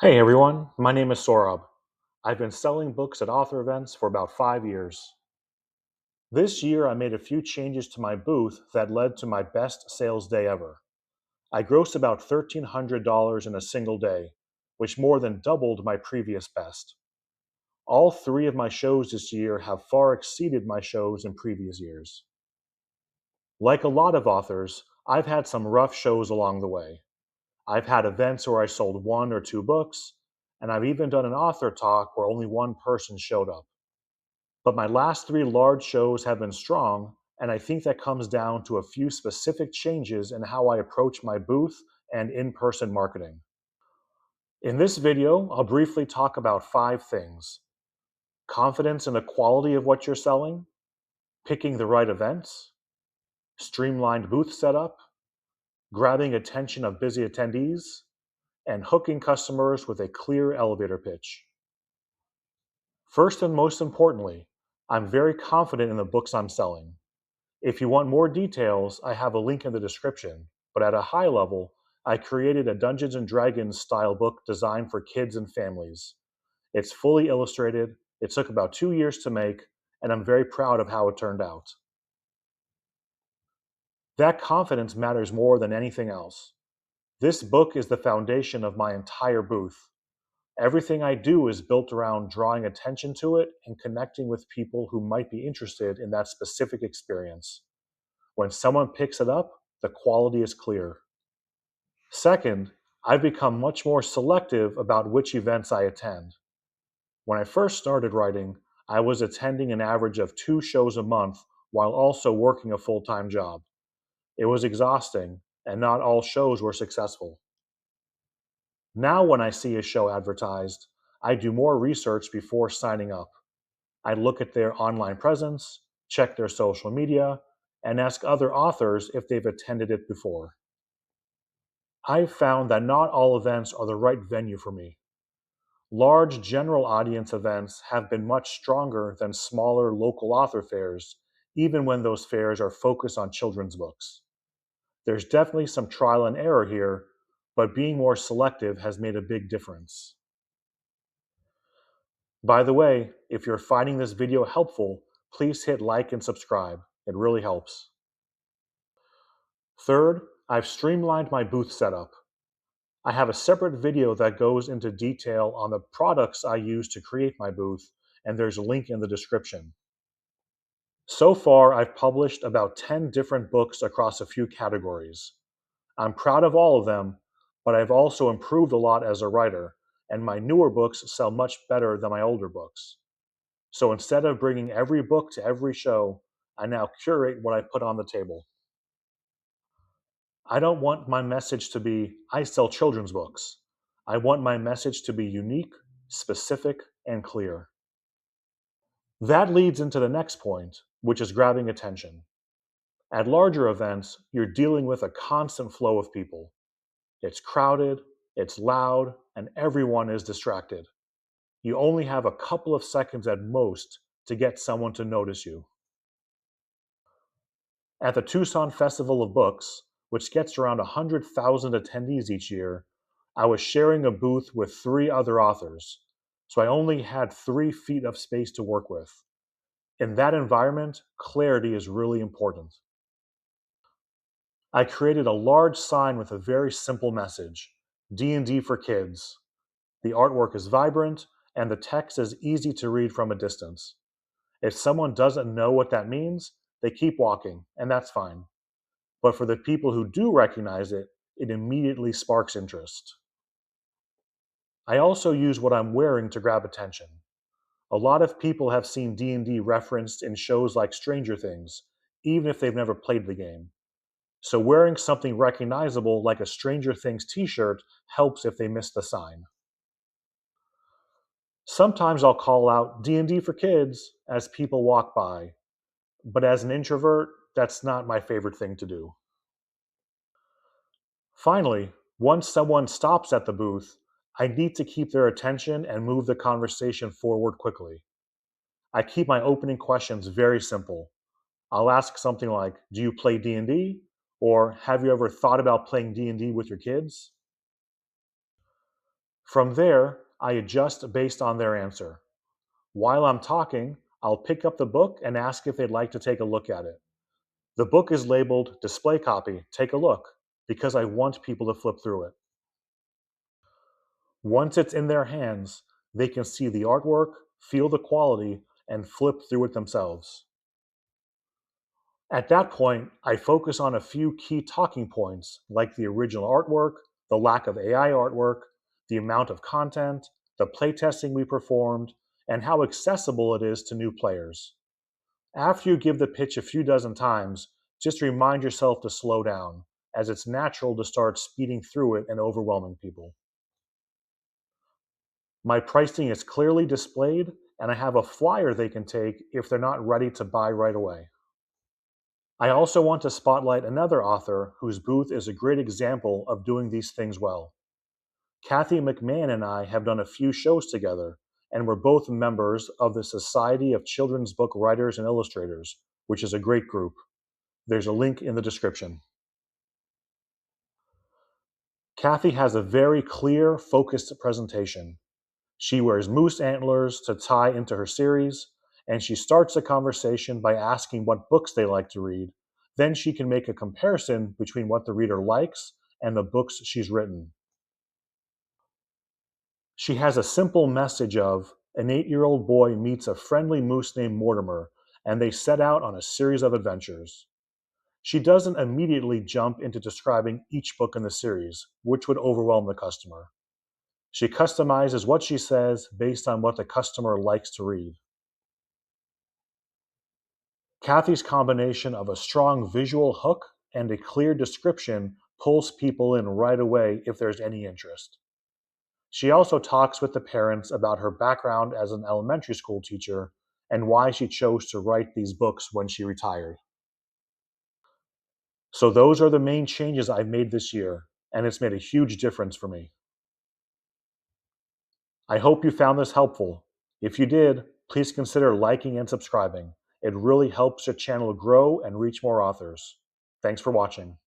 Hey everyone, my name is Saurabh. I've been selling books at author events for about 5 years. This year, I made a few changes to my booth that led to my best sales day ever. I grossed about $1,300 in a single day, which more than doubled my previous best. All three of my shows this year have far exceeded my shows in previous years. Like a lot of authors, I've had some rough shows along the way. I've had events where I sold one or two books, and I've even done an author talk where only one person showed up. But my last three large shows have been strong, and I think that comes down to a few specific changes in how I approach my booth and in person marketing. In this video, I'll briefly talk about 5 things: confidence in the quality of what you're selling, picking the right events, streamlined booth setup, grabbing attention of busy attendees, and hooking customers with a clear elevator pitch. First and most importantly, I'm very confident in the books I'm selling. If you want more details, I have a link in the description, but at a high level, I created a Dungeons and Dragons style book designed for kids and families. It's fully illustrated, it took about 2 years to make, and I'm very proud of how it turned out. That confidence matters more than anything else. This book is the foundation of my entire booth. Everything I do is built around drawing attention to it and connecting with people who might be interested in that specific experience. When someone picks it up, the quality is clear. Second, I've become much more selective about which events I attend. When I first started writing, I was attending an average of 2 shows a month while also working a full time job. It was exhausting, and not all shows were successful. Now, when I see a show advertised, I do more research before signing up. I look at their online presence, check their social media, and ask other authors if they've attended it before. I've found that not all events are the right venue for me. Large general audience events have been much stronger than smaller local author fairs, even when those fairs are focused on children's books. There's definitely some trial and error here, but being more selective has made a big difference. By the way, if you're finding this video helpful, please hit like and subscribe. It really helps. Third, I've streamlined my booth setup. I have a separate video that goes into detail on the products I use to create my booth, and there's a link in the description. So far, I've published about 10 different books across a few categories. I'm proud of all of them, but I've also improved a lot as a writer, and my newer books sell much better than my older books. So instead of bringing every book to every show, I now curate what I put on the table. I don't want my message to be, I sell children's books. I want my message to be unique, specific, and clear. That leads into the next point, which is grabbing attention. At larger events, you're dealing with a constant flow of people. It's crowded, it's loud, and everyone is distracted. You only have a couple of seconds at most to get someone to notice you. At the Tucson Festival of Books, which gets around 100,000 attendees each year, I was sharing a booth with 3 other authors, so I only had 3 feet of space to work with. In that environment, clarity is really important. I created a large sign with a very simple message: D&D for kids. The artwork is vibrant, and the text is easy to read from a distance. If someone doesn't know what that means, they keep walking, and that's fine. But for the people who do recognize it, it immediately sparks interest. I also use what I'm wearing to grab attention. A lot of people have seen D&D referenced in shows like Stranger Things, even if they've never played the game. So wearing something recognizable like a Stranger Things t-shirt helps if they miss the sign. Sometimes I'll call out D&D for kids as people walk by, but as an introvert, that's not my favorite thing to do. Finally, once someone stops at the booth, I need to keep their attention and move the conversation forward quickly. I keep my opening questions very simple. I'll ask something like, "Do you play D&D?" or "Have you ever thought about playing D&D with your kids?" From there, I adjust based on their answer. While I'm talking, I'll pick up the book and ask if they'd like to take a look at it. The book is labeled display copy, take a look, because I want people to flip through it. Once it's in their hands, they can see the artwork, feel the quality, and flip through it themselves. At that point, I focus on a few key talking points like the original artwork, the lack of AI artwork, the amount of content, the playtesting we performed, and how accessible it is to new players. After you give the pitch a few dozen times, just remind yourself to slow down, as it's natural to start speeding through it and overwhelming people. My pricing is clearly displayed, and I have a flyer they can take if they're not ready to buy right away. I also want to spotlight another author whose booth is a great example of doing these things well. Kathy McMahon and I have done a few shows together, and we're both members of the Society of Children's Book Writers and Illustrators, which is a great group. There's a link in the description. Kathy has a very clear, focused presentation. She wears moose antlers to tie into her series, and she starts a conversation by asking what books they like to read. Then she can make a comparison between what the reader likes and the books she's written. She has a simple message of an 8-year-old boy meets a friendly moose named Mortimer, and they set out on a series of adventures. She doesn't immediately jump into describing each book in the series, which would overwhelm the customer. She customizes what she says based on what the customer likes to read. Kathy's combination of a strong visual hook and a clear description pulls people in right away if there's any interest. She also talks with the parents about her background as an elementary school teacher and why she chose to write these books when she retired. So, those are the main changes I've made this year, and it's made a huge difference for me. I hope you found this helpful. If you did, please consider liking and subscribing. It really helps your channel grow and reach more authors. Thanks for watching.